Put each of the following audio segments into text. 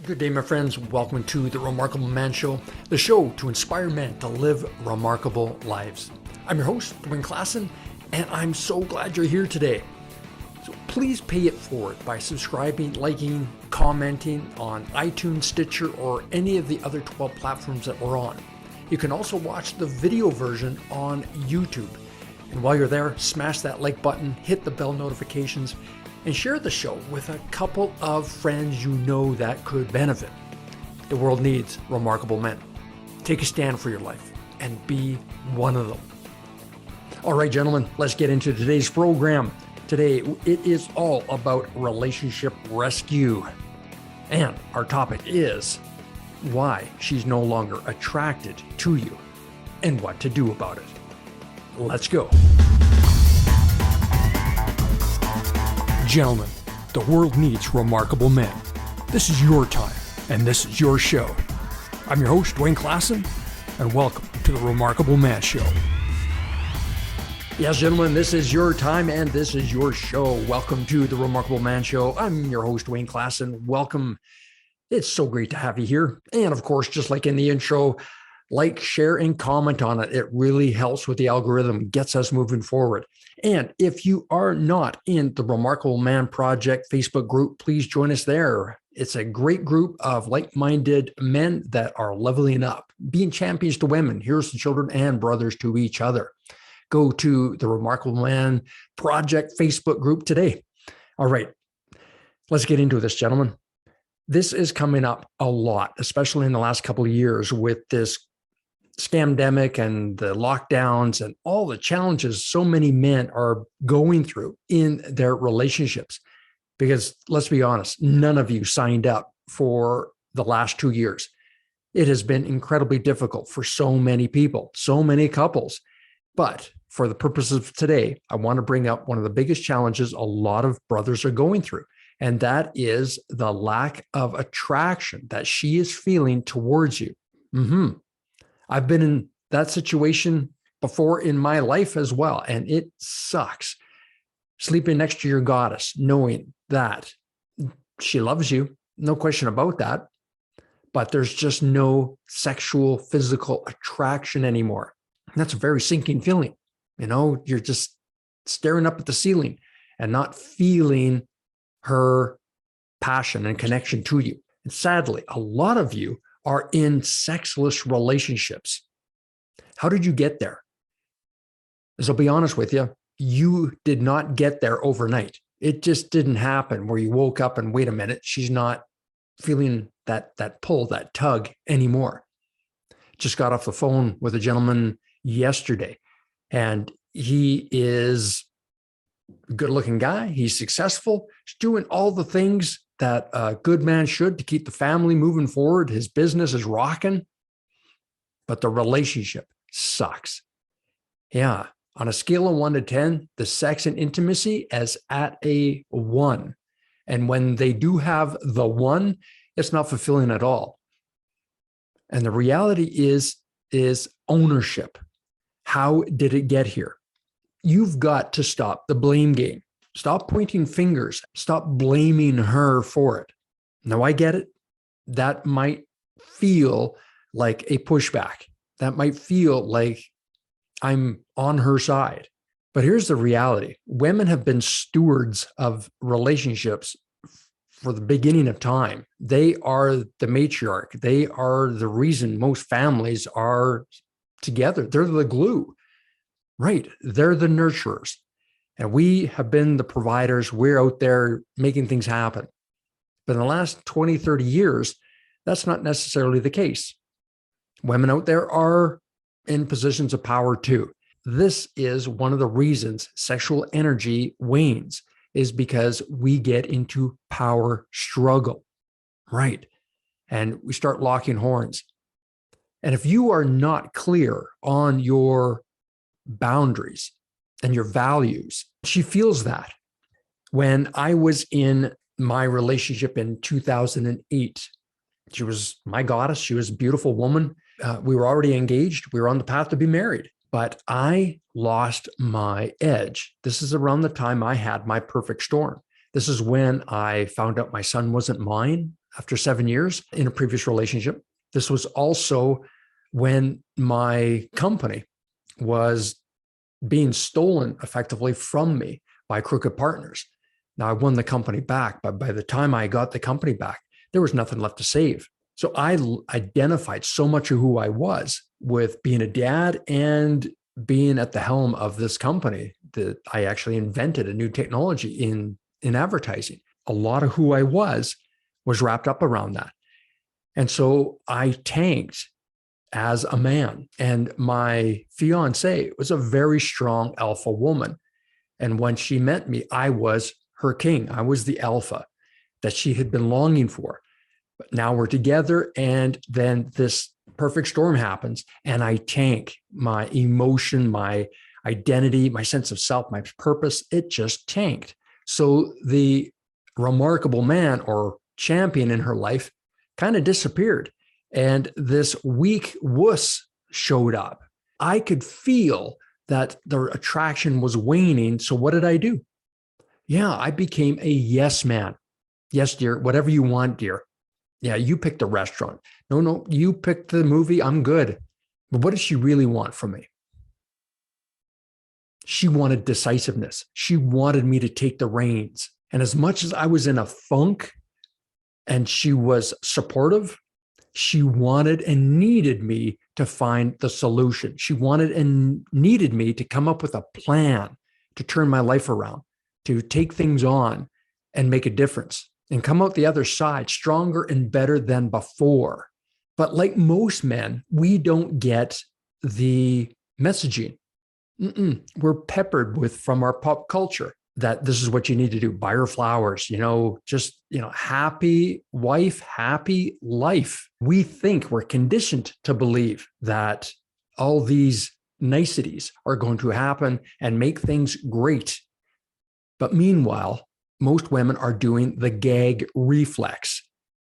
Good day, my friends. Welcome to the Remarkable Man Show, the show to inspire men to live remarkable lives. I'm your host, Dwayne Klassen, and I'm so glad you're here today. So please pay it forward by subscribing, liking, commenting on iTunes, Stitcher, or any of the other 12 platforms that we're on. You can also watch the video version on YouTube. And while you're there, smash that like button, hit the bell notifications, and share the show with a couple of friends you know that could benefit. The world needs remarkable men. Take a stand for your life and be one of them. All right, gentlemen, let's get into today's program. Today, it is all about relationship rescue. And our topic is why she's no longer attracted to you and what to do about it. Let's go. Gentlemen, the world needs remarkable men. This is your time, and this is your show. I'm your host, Dwayne Klassen, and welcome to the Remarkable Man Show. Yes, gentlemen, this is your time, and this is your show. Welcome to the Remarkable Man Show. I'm your host, Dwayne Klassen. Welcome. It's so great to have you here. And of course, just like in the intro, like, share, and comment on it. It really helps with the algorithm, gets us moving forward. And if you are not in the Remarkable Man Project Facebook group, please join us there. It's a great group of like-minded men that are leveling up, being champions to women, heroes to children, and brothers to each other. Go to the Remarkable Man Project Facebook group today. All right, let's get into this, gentlemen. This is coming up a lot, especially in the last couple of years with this scamdemic and the lockdowns and all the challenges so many men are going through in their relationships. Because let's be honest, none of you signed up for the last 2 years. It has been incredibly difficult for so many people, so many couples. But for the purposes of today, I want to bring up one of the biggest challenges a lot of brothers are going through. And that is the lack of attraction that she is feeling towards you. I've been in that situation before in my life as well, and it sucks. Sleeping next to your goddess, knowing that she loves you, no question about that, but there's just no sexual, physical attraction anymore. And that's a very sinking feeling. You know, you're just staring up at the ceiling and not feeling her passion and connection to you. And sadly, a lot of you are in sexless relationships. How did you get there? As I'll be honest with you, you did not get there overnight. It just didn't happen where you woke up and wait a minute, she's not feeling that pull, that tug anymore. Just got off the phone with a gentleman yesterday, and he is a good-looking guy. He's successful. He's doing all the things that a good man should to keep the family moving forward. His business is rocking, but the relationship sucks. Yeah. On a scale of 1 to 10, the sex and intimacy is at a 1. And when they do have the 1, it's not fulfilling at all. And the reality is ownership. How did it get here? You've got to stop the blame game. Stop pointing fingers. Stop blaming her for it. Now, I get it. That might feel like a pushback. That might feel like I'm on her side. But here's the reality. Women have been stewards of relationships for the beginning of time. They are the matriarch. They are the reason most families are together. They're the glue, right? They're the nurturers. And we have been the providers. We're out there making things happen. But in the last 20, 30 years, that's not necessarily the case. Women out there are in positions of power too. This is one of the reasons sexual energy wanes, is because we get into power struggle, right? And we start locking horns. And if you are not clear on your boundaries and your values, she feels that. When I was in my relationship in 2008, she was my goddess. She was a beautiful woman. We were already engaged. We were on the path to be married, but I lost my edge. This is around the time I had my perfect storm. This is when I found out my son wasn't mine. after 7 years in a previous relationship. This was also when my company was being stolen effectively from me by crooked partners. Now, I won the company back, but by the time I got the company back, there was nothing left to save. So I identified so much of who I was with being a dad and being at the helm of this company that I actually invented a new technology in advertising. A lot of who I was wrapped up around that. And so I tanked as a man. And my fiance was a very strong alpha woman. And when she met me, I was her king. I was the alpha that she had been longing for. But now we're together, and then this perfect storm happens, and I tank my emotion, my identity, my sense of self, my purpose. It just tanked. So the remarkable man or champion in her life kind of disappeared. And this weak wuss showed up. I could feel that the attraction was waning. So what did I do? Yeah, I became a yes man. Yes, dear, whatever you want, dear. Yeah, you picked the restaurant. No, you picked the movie. I'm good. But what does she really want from me? She wanted decisiveness. She wanted me to take the reins. And as much as I was in a funk and she was supportive, she wanted and needed me to find the solution. She wanted and needed me to come up with a plan to turn my life around, to take things on and make a difference and come out the other side stronger and better than before. But like most men, we don't get the messaging. We're peppered with from our pop culture that this is what you need to do. Buy her flowers, happy wife, happy life. We think we're conditioned to believe that all these niceties are going to happen and make things great. But meanwhile, most women are doing the gag reflex.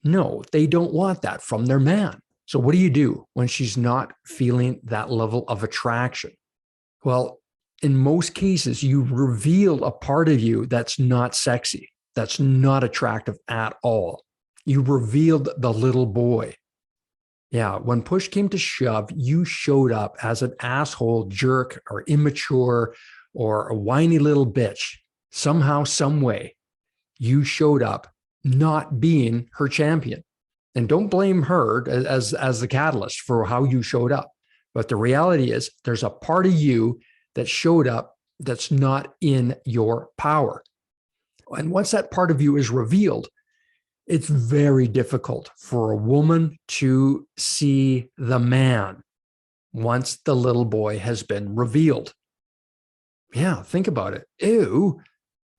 No, they don't want that from their man. So what do you do when she's not feeling that level of attraction? Well, in most cases, you reveal a part of you that's not sexy, that's not attractive at all. You revealed the little boy. Yeah, when push came to shove, you showed up as an asshole, jerk, or immature, or a whiny little bitch. Somehow, some way, you showed up not being her champion. And don't blame her as the catalyst for how you showed up. But the reality is there's a part of you that showed up that's not in your power. And once that part of you is revealed, it's very difficult for a woman to see the man once the little boy has been revealed. Yeah, think about it. Ew.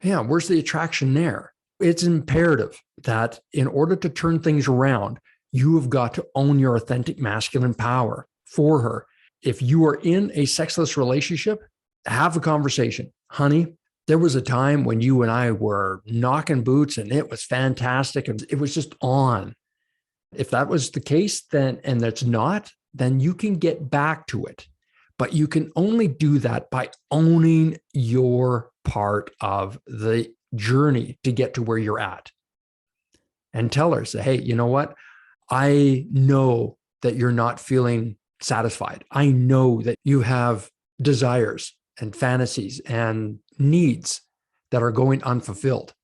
Yeah, where's the attraction there? It's imperative that in order to turn things around, you have got to own your authentic masculine power for her. If you are in a sexless relationship, have a conversation. Honey, there was a time when you and I were knocking boots and it was fantastic and it was just on. If that was the case, then, and that's not, then you can get back to it. But you can only do that by owning your part of the journey to get to where you're at. And tell her, say, hey, you know what? I know that you're not feeling satisfied. I know that you have desires and fantasies and needs that are going unfulfilled,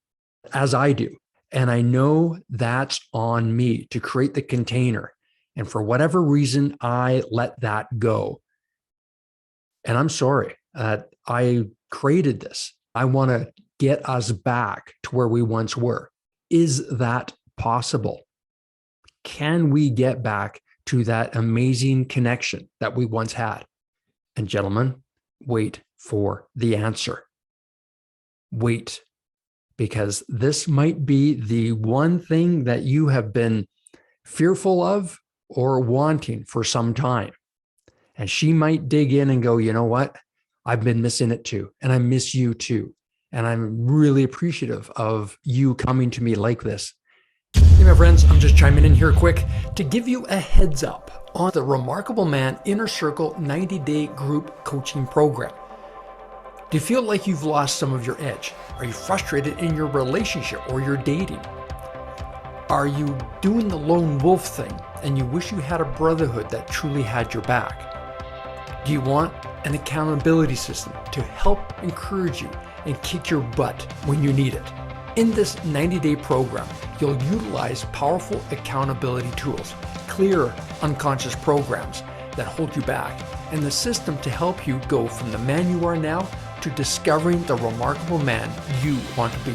as I do. And I know that's on me to create the container. And for whatever reason, I let that go. And I'm sorry that I created this. I want to get us back to where we once were. Is that possible? Can we get back to that amazing connection that we once had? And gentlemen, wait for the answer. Wait, because this might be the one thing that you have been fearful of or wanting for some time. And she might dig in and go, you know what? I've been missing it too. And I miss you too. And I'm really appreciative of you coming to me like this. Hey, my friends, I'm just chiming in here quick to give you a heads up on the Remarkable Man Inner Circle 90-day group coaching program. Do you feel like you've lost some of your edge? Are you frustrated in your relationship or your dating? Are you doing the lone wolf thing and you wish you had a brotherhood that truly had your back? Do you want an accountability system to help encourage you and kick your butt when you need it? In this 90-day program, you'll utilize powerful accountability tools, clear unconscious programs that hold you back, and the system to help you go from the man you are now to discovering the remarkable man you want to be.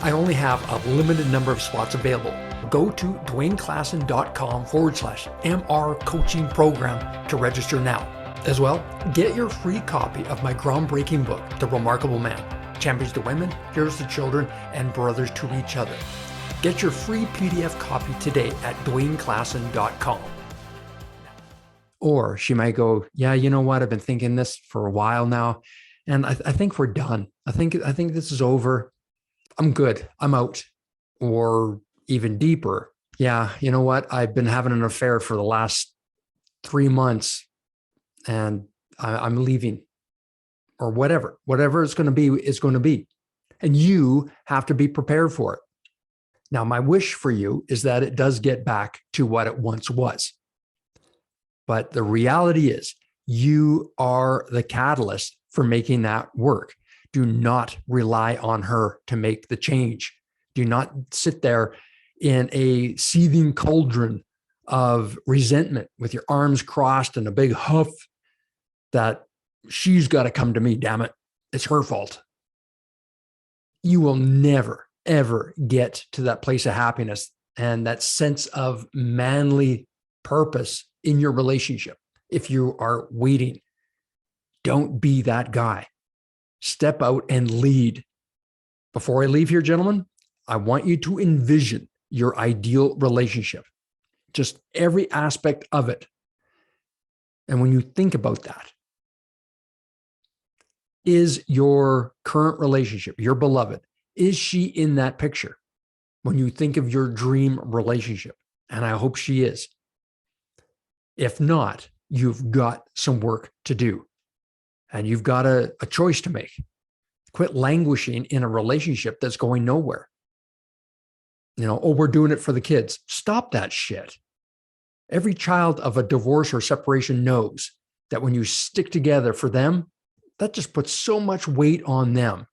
I only have a limited number of slots available. Go to dwayneklassen.com/MR coaching program to register now. As well, get your free copy of my groundbreaking book, The Remarkable Man, Champions to Women, Heroes to Children, and Brothers to Each Other. Get your free PDF copy today at dwayneklassen.com. Or she might go, yeah, you know what? I've been thinking this for a while now, and I think we're done. I think this is over. I'm good. I'm out. Or even deeper, yeah, you know what? I've been having an affair for the last 3 months, and I'm leaving. Or whatever it's going to be is going to be. And you have to be prepared for it. Now, my wish for you is that it does get back to what it once was. But the reality is you are the catalyst for making that work. Do not rely on her to make the change. Do not sit there in a seething cauldron of resentment with your arms crossed and a big huff that she's got to come to me, damn it. It's her fault. You will never, ever get to that place of happiness and that sense of manly purpose in your relationship if you are waiting. Don't be that guy. Step out and lead. Before I leave here, gentlemen, I want you to envision your ideal relationship, just every aspect of it. And when you think about that, is your current relationship, your beloved, is she in that picture when you think of your dream relationship? And I hope she is. If not, you've got some work to do. And you've got a choice to make. Quit languishing in a relationship that's going nowhere. You know, oh, we're doing it for the kids. Stop that shit. Every child of a divorce or separation knows that when you stick together for them, that just puts so much weight on them.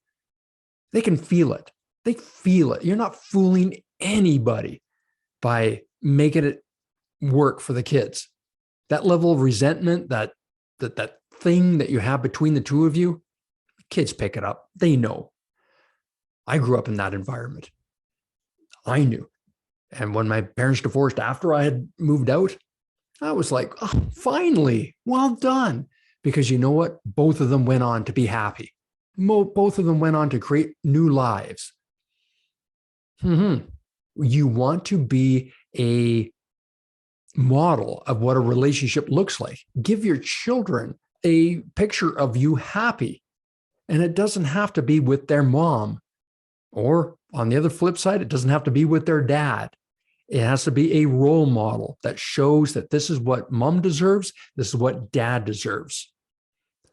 They can feel it. They feel it. You're not fooling anybody by making it work for the kids. That level of resentment, that thing that you have between the two of you, kids pick it up. They know. I grew up in that environment. I knew. And when my parents divorced after I had moved out, I was like, oh, finally, well done. Because you know what? Both of them went on to be happy. Both of them went on to create new lives. You want to be a model of what a relationship looks like. Give your children a picture of you happy. And it doesn't have to be with their mom. Or on the other flip side, it doesn't have to be with their dad. It has to be a role model that shows that this is what mom deserves. This is what dad deserves.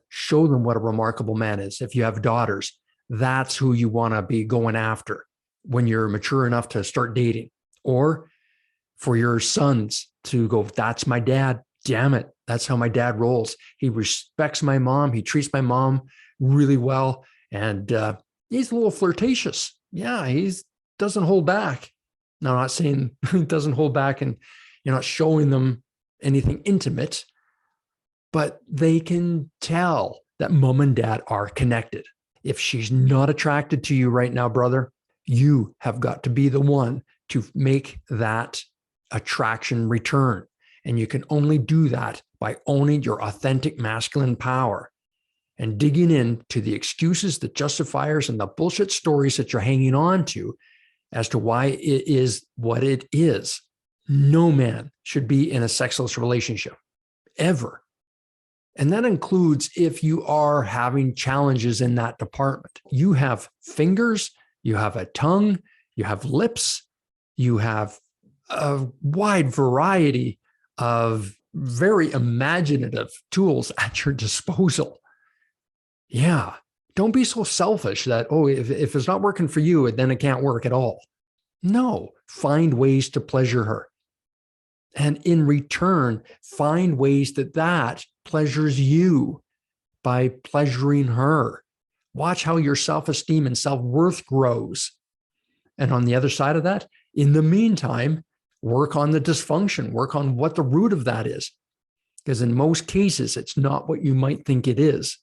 Show them what a remarkable man is. If you have daughters, that's who you want to be going after when you're mature enough to start dating. Or for your sons to go, that's my dad. Damn it. That's how my dad rolls. He respects my mom. He treats my mom really well. And he's a little flirtatious. Yeah, he doesn't hold back. Now, I'm not saying he doesn't hold back and you're not showing them anything intimate, but they can tell that mom and dad are connected. If she's not attracted to you right now, brother, you have got to be the one to make that attraction return. And you can only do that by owning your authentic masculine power and digging into the excuses, the justifiers, and the bullshit stories that you're hanging on to as to why it is what it is. No man should be in a sexless relationship, ever. And that includes if you are having challenges in that department. You have fingers, you have a tongue, you have lips, you have a wide variety of very imaginative tools at your disposal. Yeah. Don't be so selfish that, oh, if it's not working for you, then it can't work at all. No, find ways to pleasure her. And in return, find ways that pleasures you by pleasuring her. Watch how your self-esteem and self-worth grows. And on the other side of that, in the meantime, work on the dysfunction, work on what the root of that is. Because in most cases, it's not what you might think it is.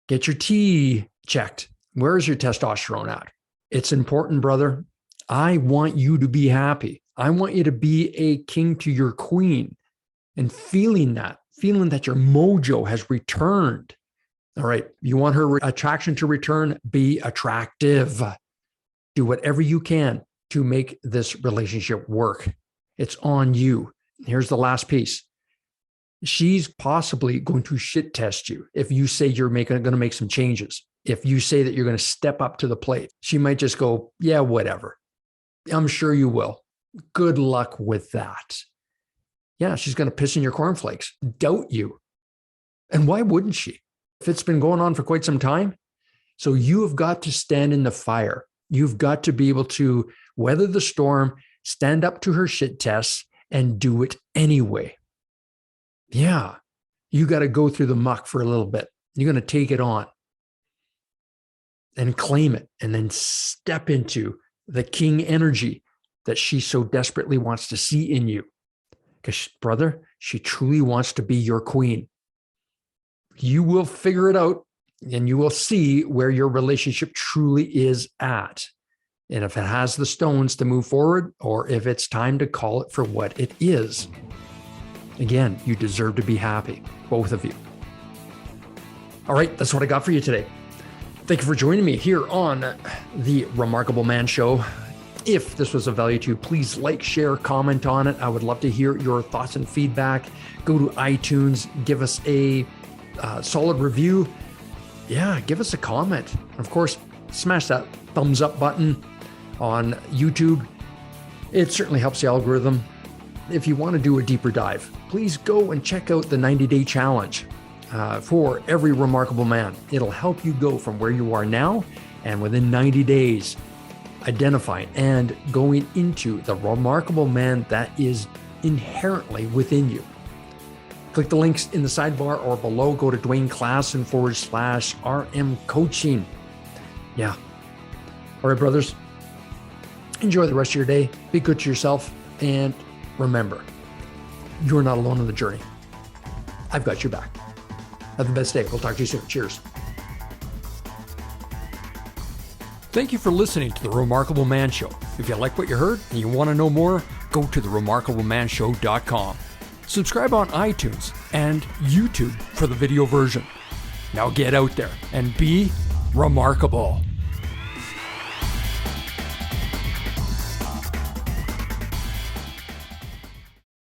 Get your T checked. Where is your testosterone at? It's important, brother. I want you to be happy. I want you to be a king to your queen, and feeling that your mojo has returned. All right. You want her attraction to return? Be attractive. Do whatever you can to make this relationship work. It's on you. Here's the last piece. She's possibly going to shit test you if you say you're going to make some changes. If you say that you're going to step up to the plate, she might just go, yeah, whatever. I'm sure you will. Good luck with that. Yeah, she's going to piss in your cornflakes, doubt you. And why wouldn't she? If it's been going on for quite some time. So you have got to stand in the fire. You've got to be able to weather the storm, stand up to her shit tests, and do it anyway. Yeah, you got to go through the muck for a little bit. You're going to take it on and claim it, and then step into the king energy that she so desperately wants to see in you. Because, brother, she truly wants to be your queen. You will figure it out, and you will see where your relationship truly is at. And if it has the stones to move forward, or if it's time to call it for what it is. Again, you deserve to be happy, both of you. All right, that's what I got for you today. Thank you for joining me here on the Remarkable Man Show. If this was of value to you, please like, share, comment on it. I would love to hear your thoughts and feedback. Go to iTunes, give us a solid review. Yeah, give us a comment. Of course, smash that thumbs up button on YouTube. It certainly helps the algorithm. If you want to do a deeper dive, please go and check out the 90-day challenge for every remarkable man. It'll help you go from where you are now and within 90 days, identifying and going into the remarkable man that is inherently within you. Click the links in the sidebar or below. Go to DwayneClassen/RM coaching. Yeah. All right, brothers. Enjoy the rest of your day. Be good to yourself. And remember, you're not alone on the journey. I've got your back. Have the best day. We'll talk to you soon. Cheers. Thank you for listening to The Remarkable Man Show. If you like what you heard and you want to know more, go to theremarkablemanshow.com. Subscribe on iTunes and YouTube for the video version. Now get out there and be remarkable.